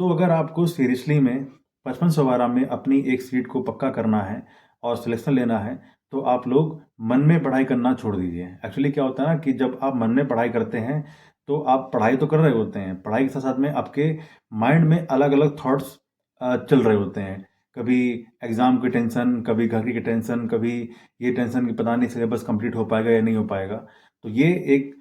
तो अगर आपको सीरियसली में 5512 में अपनी एक सीट को पक्का करना है और सिलेक्शन लेना है, तो आप लोग मन में पढ़ाई करना छोड़ दीजिए। एक्चुअली क्या होता है ना कि जब आप मन में पढ़ाई करते हैं, तो आप पढ़ाई तो कर रहे होते हैं, पढ़ाई के साथ-साथ में आपके माइंड में अलग-अलग थॉट्स चल रहे होते हैं। कभी एग्ज़ाम की टेंशन, कभी घर की टेंशन, कभी ये टेंशन कि पता नहीं सिलेबस कंप्लीट हो पाएगा या नहीं हो पाएगा। तो ये एक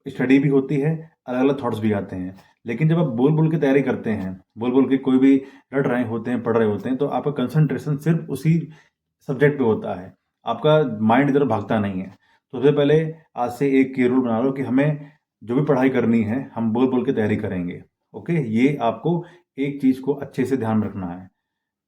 स्टडी भी होती है, अलग-अलग थॉट्स भी आते हैं। लेकिन जब आप बोल-बोल के तैयारी करते हैं, बोल-बोल के कोई भी रट रहे होते हैं, पढ़ रहे होते हैं, तो आपका कंसंट्रेशन सिर्फ़ उसी सब्जेक्ट पे होता है। आपका माइंड इधर भागता नहीं है। तो सबसे पहले आज से एक ये रूल बना लो कि हमें जो भी पढ़ाई करनी है, हम बोल-बोल के तैयारी करेंगे। ओके? ये आपको एक चीज़ को अच्छे से ध्यान में रखना है।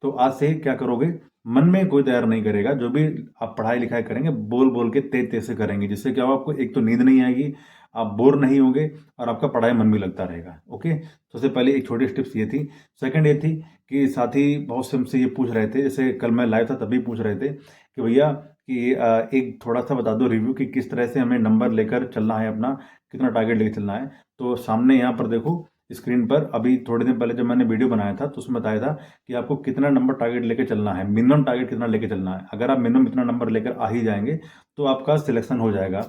तो आज से क्या करोगे, मन में कोई तैयार नहीं करेगा, जो भी आप पढ़ाई-लिखाई करेंगे, बोल-बोल के तेज़-तेज़ से करेंगे, जिससे क्या होगा आपको एक तो नींद नहीं आएगी, आप बोर नहीं होंगे और आपका पढ़ाई मन भी लगता रहेगा, ओके? तो सबसे पहले एक छोटी टिप्स ये थी। सेकंड ये थी कि साथी बहुत से हमसे ये पूछ रहे थे, जैसे कल मैं लाइव था तभी पूछ रहे थे कि भैया कि एक थोड़ा-सा बता दो रिव्यू कि किस तरह से हमें नंबर लेकर चलना है अपना, कितना टारगेट लेके चलना है। तो सामने यहाँ पर देखो स्क्रीन पर अभी थोड़े दिन पहले जब मैंने वीडियो बनाया था, तो उसमें बताया था कि आपको कितना नंबर टारगेट लेके चलना है, मिनिमम टारगेट कितना लेके चलना है। अगर आप मिनिमम इतना नंबर लेकर आ ही जाएँगे, तो आपका सिलेक्शन हो जाएगा,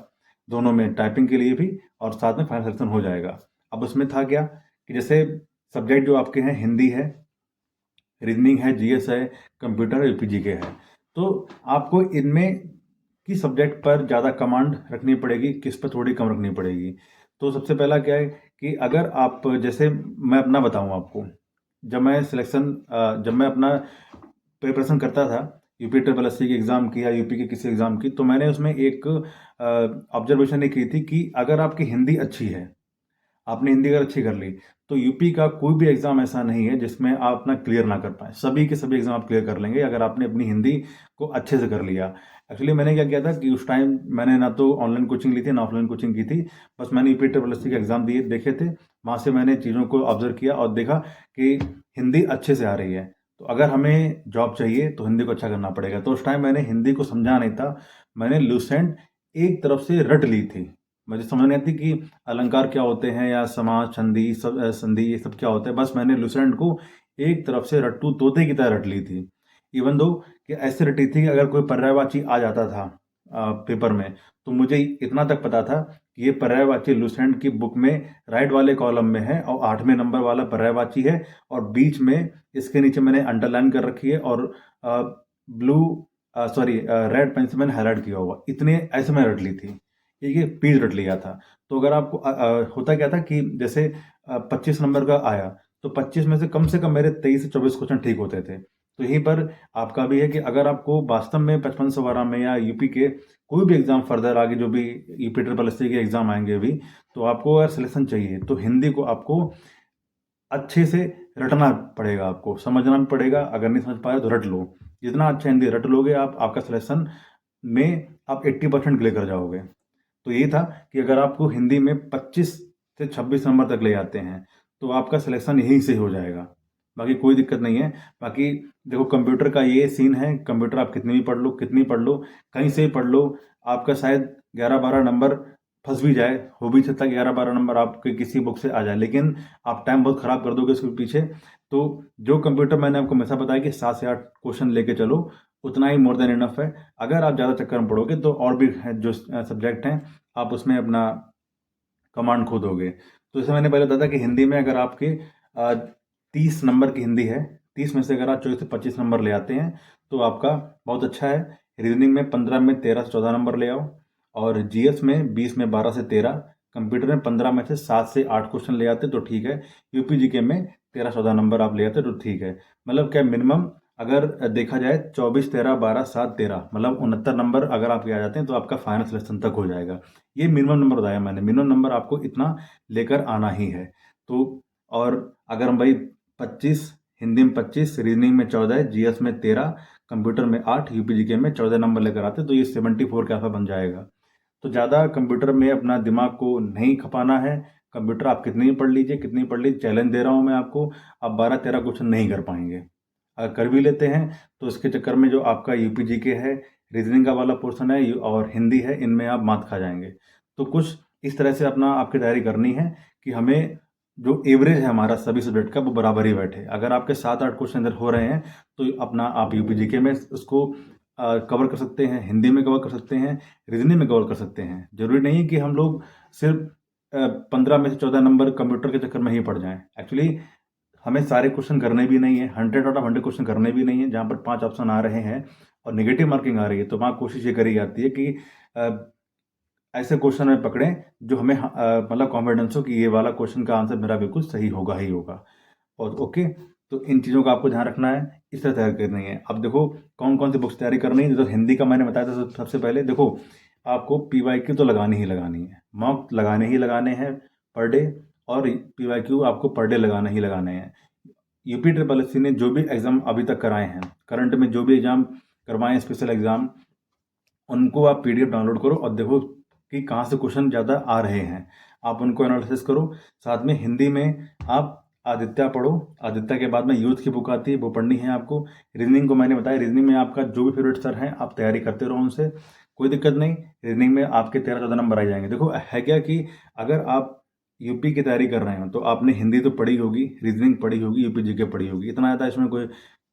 दोनों में टाइपिंग के लिए भी और साथ में फाइनल सिलेक्शन हो जाएगा। अब उसमें था क्या कि जैसे सब्जेक्ट जो आपके हैं हिंदी है, रीजनिंग है, जीएस है, कंप्यूटर है, यूपीजीके है। तो आपको इनमें किस सब्जेक्ट पर ज़्यादा कमांड रखनी पड़ेगी, किस पर थोड़ी कम रखनी पड़ेगी। तो सबसे पहला क्या है कि अगर आप जैसे मैं अपना बताऊँ आपको, जब मैं अपना प्रिपरेशन करता था यूपी ट्रिपल एससी की एग्ज़ाम की या यूपी के किसी एग्ज़ाम की, तो मैंने उसमें एक ऑब्जर्वेशन ये की थी कि अगर आपकी हिंदी अच्छी है, आपने हिंदी अगर अच्छी कर ली, तो यूपी का कोई भी एग्ज़ाम ऐसा नहीं है जिसमें आप अपना क्लियर ना कर पाएँ। सभी के सभी एग्ज़ाम आप क्लियर कर लेंगे अगर आपने अपनी हिंदी को अच्छे से कर लिया। एक्चुअली मैंने क्या किया था कि उस टाइम मैंने ना तो ऑनलाइन कोचिंग ली थी, ना ऑफलाइन कोचिंग की थी। बस मैंने यूपी ट्रिपल एससी के एग्ज़ाम दिए देखे थे। वहाँ से मैंने चीज़ों को ऑब्ज़र्व किया और देखा कि हिंदी अच्छे से आ रही है। तो अगर हमें जॉब चाहिए तो हिंदी को अच्छा करना पड़ेगा। तो उस टाइम मैंने हिंदी को समझा नहीं था। मैंने लुसेंट एक तरफ से रट ली थी। मुझे समझ नहीं आती कि अलंकार क्या होते हैं या समास, संधि संधि ये सब क्या होता है। बस मैंने लुसेंट को एक तरफ से रट्टू तोते की तरह रट ली थी। इवन दो कि ऐसे रटी थी कि अगर कोई पर्यायवाची आ जाता था पेपर में, तो मुझे इतना तक पता था कि ये पर्यायवाची लुसेंट की बुक में राइट वाले कॉलम में है और 8वें नंबर वाला पर्यायवाची है और बीच में इसके नीचे मैंने अंडरलाइन कर रखी है और ब्लू सॉरी रेड पेन से मैंने हाईलाइट किया हुआ। इतने ऐसे मैं रट ली थी। ये पेज रट लिया था। तो अगर आपको होता क्या था कि जैसे 25 नंबर का आया, तो 25 में से कम मेरे 23 से 24 क्वेश्चन ठीक होते थे। तो यहीं पर आपका भी है कि अगर आपको वास्तव में 5512 में या यूपी के कोई भी एग्ज़ाम फर्दर आगे जो भी यूपी ट्रिपल एससी के एग्ज़ाम आएँगे अभी, तो आपको अगर सिलेक्शन चाहिए, तो हिंदी को आपको अच्छे से रटना पड़ेगा आपको, समझना भी पड़ेगा, अगर नहीं समझ पाए तो रट लो। जितना अच्छा हिंदी रट लोगे आप, आपका सिलेक्शन में आप 80% क्लियर कर जाओगे। तो ये था कि अगर आपको हिंदी में 25 से 26 नंबर तक ले जाते हैं, तो आपका सिलेक्शन यहीं से हो जाएगा। बाकी कोई दिक्कत नहीं है। बाकी देखो कंप्यूटर का ये सीन है, कंप्यूटर आप कितनी भी पढ़ लो, कितनी पढ़ लो, कहीं से भी पढ़ लो, आपका शायद 11-12 नंबर फँस भी जाए, हो भी सकता है 11-12 नंबर आपके किसी बुक से आ जाए, लेकिन आप टाइम बहुत ख़राब कर दोगे उसके पीछे। तो जो कंप्यूटर मैंने आपको हमेशा बताया कि 7 से 8 क्वेश्चन लेके चलो, उतना ही मोर देन इनफ है। अगर आप ज़्यादा चक्कर में पढ़ोगे तो और भी हैं जो सब्जेक्ट हैं, आप उसमें अपना कमांड खोदोगे। तो जैसे मैंने पहले बताया था कि हिंदी में अगर आपके 30 नंबर की हिंदी है, 30 में से अगर आप 24 से 25 नंबर ले आते हैं, तो आपका बहुत अच्छा है। रीजनिंग में 15 में 13 से 14 नंबर ले आओ और जीएस में 20 में 12 से 13, कंप्यूटर में 15 में से 7 से 8 क्वेश्चन ले आते तो ठीक है। यूपी जीके में 13-14 नंबर आप ले आते तो ठीक है। मतलब क्या मिनिमम अगर देखा जाए 24, 13, 12, 7, 13 मतलब 69 नंबर अगर आपके आ जाते हैं तो आपका फाइनल सिलेक्शन तक हो जाएगा। ये मिनिमम नंबर बताया मैंने, मिनिमम नंबर आपको इतना लेकर आना ही है। तो और अगर हम भाई 25 हिंदी में 25, रीजनिंग में 14, जीएस में 13, कंप्यूटर में 8, यूपी जीके में 14 नंबर लेकर आते तो ये 74 के आसपास बन जाएगा। तो ज़्यादा कंप्यूटर में अपना दिमाग को नहीं खपाना है। कंप्यूटर आप कितनी ही पढ़ लीजिए, कितनी पढ़ लीजिए, चैलेंज दे रहा हूँ मैं आपको, आप 12-13 क्वेश्चन नहीं कर पाएंगे। अगर कर भी लेते हैं तो इसके चक्कर में जो आपका यूपी जीके है, रीजनिंग का वाला पोर्शन है और हिंदी है, इनमें आप मात खा जाएंगे। तो कुछ इस तरह से अपना आपकी तैयारी करनी है कि हमें जो एवरेज है हमारा सभी सब्जेक्ट का वो बराबर ही बैठे। अगर आपके 7-8 क्वेश्चन इधर हो रहे हैं तो अपना आप यूपी जीके में उसको कवर कर सकते हैं, हिंदी में कवर कर सकते हैं, रीजनिंग में कवर कर सकते हैं। जरूरी नहीं कि हम लोग सिर्फ 15 में से 14 नंबर कंप्यूटर के चक्कर में ही पड़ जाएं। एक्चुअली हमें सारे क्वेश्चन करने भी नहीं है, 100 आउट ऑफ 100 क्वेश्चन करने भी नहीं है। जहाँ पर 5 ऑप्शन आ रहे हैं और नेगेटिव मार्किंग आ रही है तो वहाँ कोशिश ये करी जाती है कि ऐसे क्वेश्चन में पकड़ें जो हमें मतलब कॉन्फिडेंस हो कि ये वाला क्वेश्चन का आंसर मेरा बिल्कुल सही होगा ही होगा। और ओके, तो इन चीज़ों का आपको ध्यान रखना है, इस तरह तैयार करनी है। अब देखो कौन कौन सी बुक्स तैयारी करनी है। तो हिंदी का मैंने बताया था सबसे पहले, देखो आपको पीवाईक्यू तो लगानी ही लगानी है, मॉक लगाने ही लगाने हैं पर डे, और पीवाईक्यू आपको पर डे लगाना ही लगाने हैं। यूपी ट्रिपल एससी ने जो भी एग्ज़ाम अभी तक कराए हैं, करंट में जो भी एग्ज़ाम करवाए हैं स्पेशल एग्ज़ाम, उनको आप पीडीएफ डाउनलोड करो और देखो कि कहाँ से क्वेश्चन ज़्यादा आ रहे हैं, आप उनको एनालिसिस करो। साथ में हिंदी में आप आदित्य पढ़ो, आदित्य के बाद में यूथ की बुक आती है वो पढ़नी है आपको। रीजनिंग को मैंने बताया, रीजनिंग में आपका जो भी फेवरेट सर हैं आप तैयारी करते रहो उनसे, कोई दिक्कत नहीं। रीजनिंग में आपके 13-14 नंबर आ जाएंगे। देखो है क्या कि अगर आप यूपी की तैयारी कर रहे हो तो आपने हिंदी तो पढ़ी होगी, रीजनिंग पढ़ी होगी, यूपी जीके पढ़ी होगी, इतना ज़्यादा इसमें कोई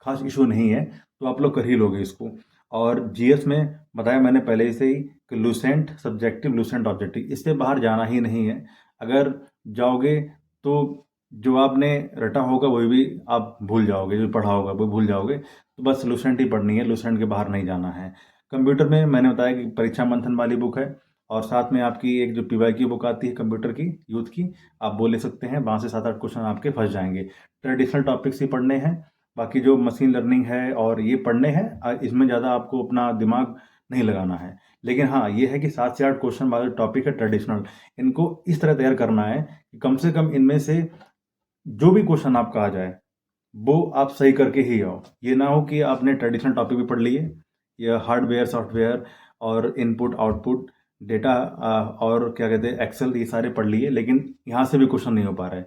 खास इशू नहीं है, तो आप लोग कर ही लोगे इसको। और जीएस में बताया मैंने पहले से ही कि लूसेंट सब्जेक्टिव, लूसेंट ऑब्जेक्टिव, इससे बाहर जाना ही नहीं है। अगर जाओगे तो जो आपने रटा होगा वही भी आप भूल जाओगे, जो पढ़ा होगा वो भूल जाओगे। तो बस लूसेंट ही पढ़नी है, लूसेंट के बाहर नहीं जाना है। कंप्यूटर में मैंने बताया कि परीक्षा मंथन वाली बुक है, और साथ में आपकी एक जो पीवाई की बुक आती है कंप्यूटर की, यूथ की, आप वो ले सकते हैं। वहाँ से 7-8 क्वेश्चन आपके फंस जाएंगे। ट्रेडिशनल टॉपिक्स ही पढ़ने हैं, बाकी जो मशीन लर्निंग है और ये पढ़ने हैं, इसमें ज़्यादा आपको अपना दिमाग नहीं लगाना है। लेकिन हाँ ये है कि 7 से 8 क्वेश्चन वाले टॉपिक है ट्रेडिशनल, इनको इस तरह तैयार करना है कि कम से कम इनमें से जो भी क्वेश्चन आपका आ जाए वो आप सही करके ही आओ। ये ना हो कि आपने ट्रेडिशनल टॉपिक भी पढ़ लिए, या हार्डवेयर सॉफ्टवेयर और इनपुट आउटपुट डेटा और क्या कहते हैं एक्सेल, ये सारे पढ़ लिए लेकिन यहाँ से भी क्वेश्चन नहीं हो पा रहे।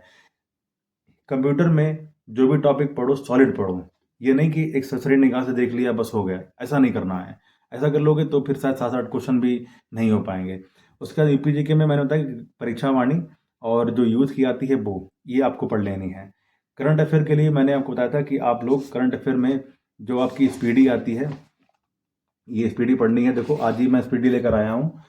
कंप्यूटर में जो भी टॉपिक पढ़ो सॉलिड पढ़ो, ये नहीं कि एक सरसरी निगाह से देख लिया बस हो गया, ऐसा नहीं करना है। ऐसा कर लोगे तो फिर शायद 7-8 क्वेश्चन भी नहीं हो पाएंगे। उसके बाद यूपी जीके में मैंने बताया कि परीक्षा वाणी और जो यूथ की आती है वो, ये आपको पढ़ लेनी है। करंट अफेयर के लिए मैंने आपको बताया था कि आप लोग करंट अफेयर में जो आपकी स्पीडी आती है, ये स्पीडी पढ़नी है। देखो आज ही मैं स्पीडी लेकर आया हूँ,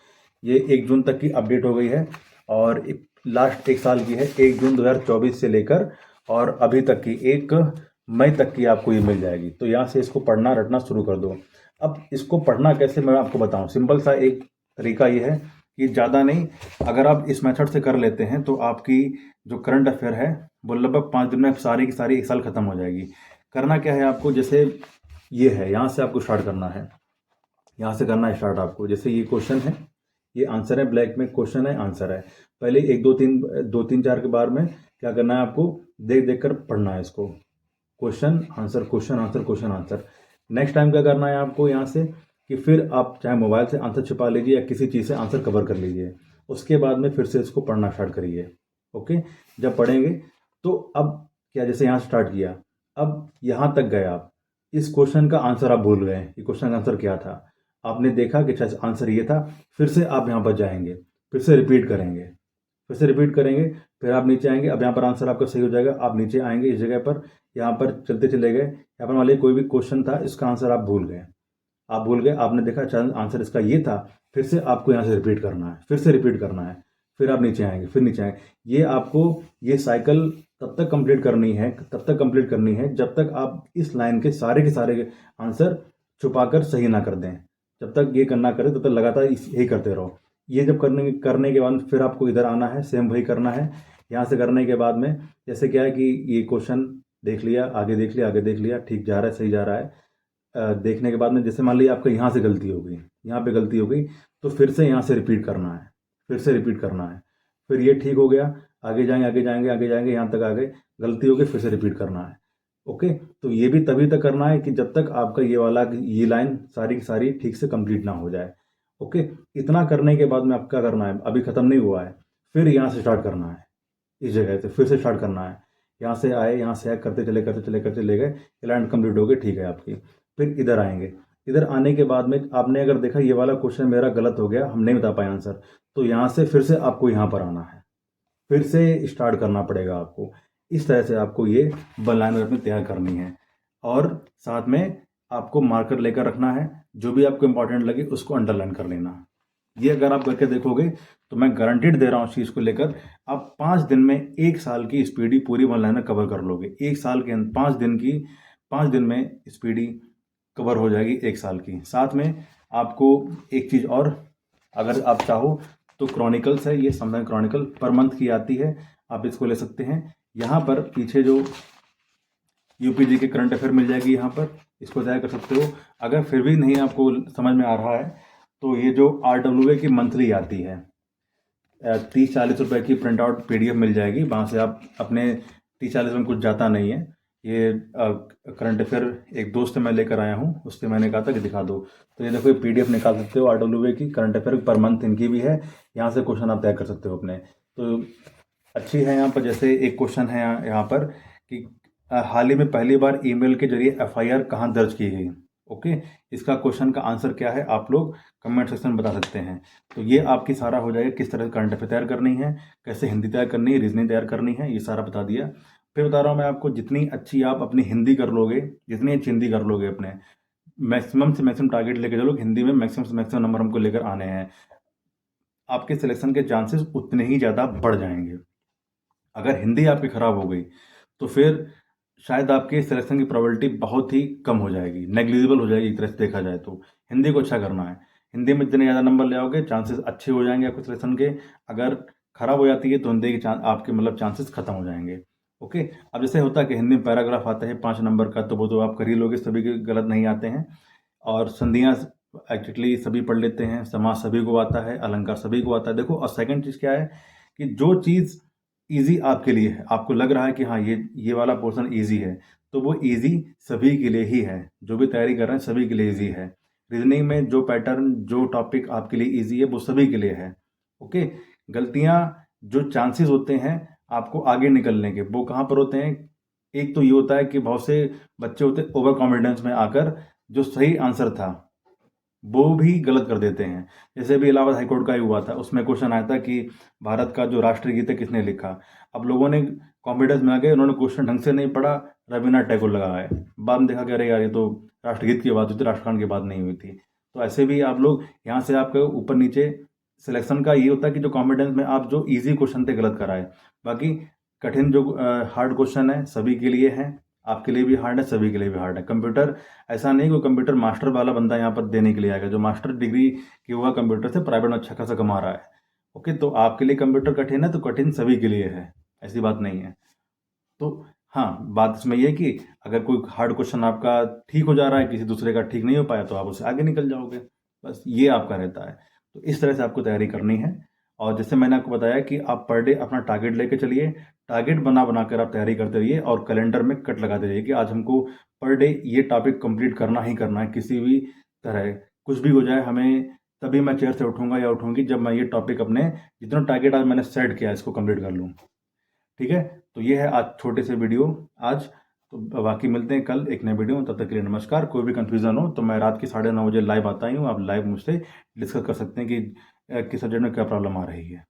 ये 1 जून तक की अपडेट हो गई है और लास्ट 1 साल की है, 1 जून 2024 से लेकर और अभी तक की 1 मई तक की आपको ये मिल जाएगी। तो यहाँ से इसको पढ़ना रटना शुरू कर दो। अब इसको पढ़ना कैसे मैं आपको बताऊँ, सिंपल सा एक तरीका ये है कि ज़्यादा नहीं, अगर आप इस मेथड से कर लेते हैं तो आपकी जो करंट अफेयर है वो लगभग 5 दिन में सारी की सारी 1 साल ख़त्म हो जाएगी। करना क्या है आपको, जैसे ये है यहाँ से आपको स्टार्ट करना है, यहाँ से करना है स्टार्ट आपको। जैसे ये क्वेश्चन है, ये आंसर है, ब्लैक में क्वेश्चन है आंसर है। पहले 1 2 3 4 के बार में क्या करना है आपको, देख देख कर पढ़ना है इसको, question answer question answer question answer. Next time क्या करना है आपको यहाँ से कि फिर आप चाहे मोबाइल से आंसर छिपा लीजिए या किसी चीज़ से आंसर कवर कर लीजिए, उसके बाद में फिर से इसको पढ़ना स्टार्ट करिए। ओके, जब पढ़ेंगे तो अब क्या, जैसे यहाँ स्टार्ट किया, अब यहाँ तक गए आप, इस क्वेश्चन का आंसर आप भूल गए, ये क्वेश्चन का आंसर क्या था, आपने देखा कि अच्छा आंसर ये था, फिर से आप यहाँ पर जाएंगे, फिर से रिपीट करेंगे, फिर से रिपीट करेंगे, फिर आप नीचे आएंगे। अब यहाँ पर आंसर आपका सही हो जाएगा, आप नीचे आएंगे इस जगह पर, यहाँ पर चलते चले गए, यहाँ पर मान लीजिए कोई भी क्वेश्चन था, इसका आंसर आप भूल गए, आप भूल गए, आपने देखा अच्छा आंसर इसका ये था, फिर से आपको यहाँ से रिपीट करना है, फिर से रिपीट करना है, फिर आप नीचे आएंगे, फिर नीचे आएंगे। ये आपको ये साइकिल तब तक कंप्लीट करनी है, तब तक कंप्लीट करनी है जब तक आप इस लाइन के सारे आंसर छुपाकर सही ना कर दें। जब तक ये करना करें तब तक लगातार यही करते रहो। ये जब करने के बाद फिर आपको इधर आना है, सेम वही करना है। यहाँ से करने के बाद में जैसे क्या है कि ये क्वेश्चन देख लिया, आगे देख लिया, आगे देख लिया, ठीक जा रहा है, सही जा रहा है। देखने के बाद में जैसे मान लीजिए आपका यहाँ से गलती हो गई, यहाँ पे गलती हो गई, तो फिर से यहाँ से रिपीट करना है, फिर से रिपीट करना है, फिर ये ठीक हो गया, आगे जाएंगे आगे जाएंगे आगे जाएंगे, यहाँ तक आ गए, गलती हो गई, फिर से रिपीट करना है। ओके, तो ये भी तभी तक करना है कि जब तक आपका ये वाला ये लाइन सारी की सारी ठीक से कंप्लीट ना हो जाए। ओके, इतना करने के बाद में आपका करना है, अभी ख़त्म नहीं हुआ है, फिर यहाँ से स्टार्ट करना है, इस जगह से फिर से स्टार्ट करना है। यहाँ से आए, यहाँ से आए, करते चले करते चले करते चले गए, लाइन कंप्लीट हो गई, ठीक है आपकी। फिर इधर आएंगे, इधर आने के बाद में आपने अगर देखा ये वाला क्वेश्चन मेरा गलत हो गया, हम नहीं बता पाए आंसर, तो यहाँ से फिर से आपको यहाँ पर आना है, फिर से स्टार्ट करना पड़ेगा आपको। इस तरह से आपको ये वन लाइनर अपनी तैयार करनी है, और साथ में आपको मार्कर लेकर रखना है, जो भी आपको इंपॉर्टेंट लगे उसको अंडरलाइन कर लेना। ये अगर आप करके देखोगे तो मैं गारंटीड दे रहा हूँ इस चीज़ को लेकर, आप 5 दिन में 1 साल की स्पीडी पूरी वन लाइनर कवर कर लोगे। 1 साल के 5 दिन में स्पीडी कवर हो जाएगी 1 साल की। साथ में आपको एक चीज़ और, अगर आप चाहो तो क्रॉनिकल्स है, ये संविधान क्रॉनिकल पर मंथ की आती है, आप इसको ले सकते हैं। यहाँ पर पीछे जो यूपीजी के करंट अफेयर मिल जाएगी, यहाँ पर इसको तैयार कर सकते हो। अगर फिर भी नहीं आपको समझ में आ रहा है तो ये जो RWA की मंथली आती है 30-40 रुपए की प्रिंट आउट PDF मिल जाएगी, वहाँ से आप अपने 30-40 में कुछ जाता नहीं है। ये करंट अफेयर एक दोस्त से मैं लेकर आया हूँ, उससे मैंने कहा था कि दिखा दो, तो ये देखो ये PDF निकाल सकते हो RWA की करंट अफेयर पर मंथ इनकी भी है, यहाँ से क्वेश्चन आप तैयार कर सकते हो अपने। तो अच्छी है यहाँ पर, जैसे एक क्वेश्चन है यहाँ पर कि हाल ही में पहली बार ईमेल के जरिए FIR कहाँ दर्ज की गई। ओके, इसका क्वेश्चन का आंसर क्या है आप लोग कमेंट सेक्शन में बता सकते हैं। तो ये आपकी सारा हो जाएगा, किस तरह करंट अफेयर तैयार करनी है, कैसे हिंदी तैयार करनी है, रीजनिंग तैयार करनी है, ये सारा बता दिया। फिर बता रहा हूँ मैं आपको, जितनी अच्छी आप अपनी हिंदी कर लोगे, जितनी अच्छी हिंदी कर लोगे, अपने मैक्सिमम से मैक्सिमम टारगेट लेकर चलो, हिंदी में मैक्सिमम से मैक्सिमम नंबर हमको लेकर आने हैं, आपके सिलेक्शन के चांसेस उतने ही ज़्यादा बढ़ जाएंगे। अगर हिंदी आपकी ख़राब हो गई तो फिर शायद आपके सिलेक्शन की प्रोबेबिलिटी बहुत ही कम हो जाएगी, नेग्लिजिबल हो जाएगी एक तरह से देखा जाए तो। हिंदी को अच्छा करना है, हिंदी में जितने ज़्यादा नंबर ले आओगे चांसेस अच्छे हो जाएंगे आपके सिलेक्शन के। अगर ख़राब हो जाती है तो हिंदी के आपके मतलब चांसेस खत्म हो जाएंगे। ओके, अब जैसे होता है कि हिंदी में पैराग्राफ आता है 5 नंबर का, तो वो तो आप कर ही लोगे, सभी के गलत नहीं आते हैं। और संधियाँ एक्चुअली सभी पढ़ लेते हैं, समास सभी को आता है, अलंकार सभी को आता है। देखो, और सेकंड चीज़ क्या है कि जो चीज़ ईजी आपके लिए है, आपको लग रहा है कि हाँ ये वाला पोर्शन ईजी है, तो वो ईजी सभी के लिए ही है। जो भी तैयारी कर रहे हैं सभी के लिए ईजी है। रीजनिंग में जो पैटर्न, जो टॉपिक आपके लिए ईजी है वो सभी के लिए है। ओके, गलतियाँ, जो चांसेस होते हैं आपको आगे निकलने के, वो कहाँ पर होते हैं? एक तो ये होता है कि बहुत से बच्चे होते हैं ओवर कॉन्फिडेंस में आकर जो सही आंसर था वो भी गलत कर देते हैं। जैसे अभी इलाहाबाद हाईकोर्ट का ही हुआ था, उसमें क्वेश्चन आया था कि भारत का जो राष्ट्रीय गीत है किसने लिखा। अब लोगों ने कॉन्फिडेंस में आ गए, उन्होंने क्वेश्चन ढंग से नहीं पढ़ा, रविन्द्रनाथ टैगोर लगाए। बाद में देखा कि अरे यार ये तो राष्ट्रगीत की बात हुई थी, राष्ट्रगान की बात नहीं हुई थी। तो ऐसे भी आप लोग यहाँ से आपके ऊपर नीचे सिलेक्शन का ये होता है कि जो कॉन्फिडेंस में आप जो ईजी क्वेश्चन थे गलत कराए। बाकी कठिन जो हार्ड क्वेश्चन है सभी के लिए है, आपके लिए भी हार्ड है, सभी के लिए भी हार्ड है। कंप्यूटर ऐसा नहीं, कोई कंप्यूटर मास्टर वाला बंदा यहाँ पर देने के लिए आएगा जो मास्टर डिग्री की हुआ कंप्यूटर से प्राइवेट में अच्छा खासा कमा रहा है। ओके, तो आपके लिए कंप्यूटर कठिन है तो कठिन सभी के लिए है, ऐसी बात नहीं है। तो हाँ, बात इसमें यह है कि अगर कोई हार्ड क्वेश्चन आपका ठीक हो जा रहा है, किसी दूसरे का ठीक नहीं हो पाया, तो आप उससे आगे निकल जाओगे, बस ये आपका रहता है। तो इस तरह से आपको तैयारी करनी है। और जैसे मैंने आपको बताया कि आप पर डे अपना टारगेट लेके चलिए, टारगेट बना बना कर आप तैयारी करते रहिए और कैलेंडर में कट लगाते रहिए कि आज हमको पर डे ये टॉपिक कंप्लीट करना ही करना है, किसी भी तरह कुछ भी हो जाए हमें, तभी मैं चेयर से उठूंगा या उठूंगी जब मैं ये टॉपिक अपने जितना टारगेट आज मैंने सेट किया इसको कंप्लीट कर लूँ। ठीक है, तो ये है आज छोटे से वीडियो आज। तो बाकी मिलते हैं कल एक नए वीडियो में, तब तक के लिए नमस्कार। कोई भी कंफ्यूजन हो तो मैं रात के 9:30 बजे लाइव आता ही हूँ, आप लाइव मुझसे डिस्कस कर सकते हैं कि किस सब्जेक्ट में क्या प्रॉब्लम आ रही है।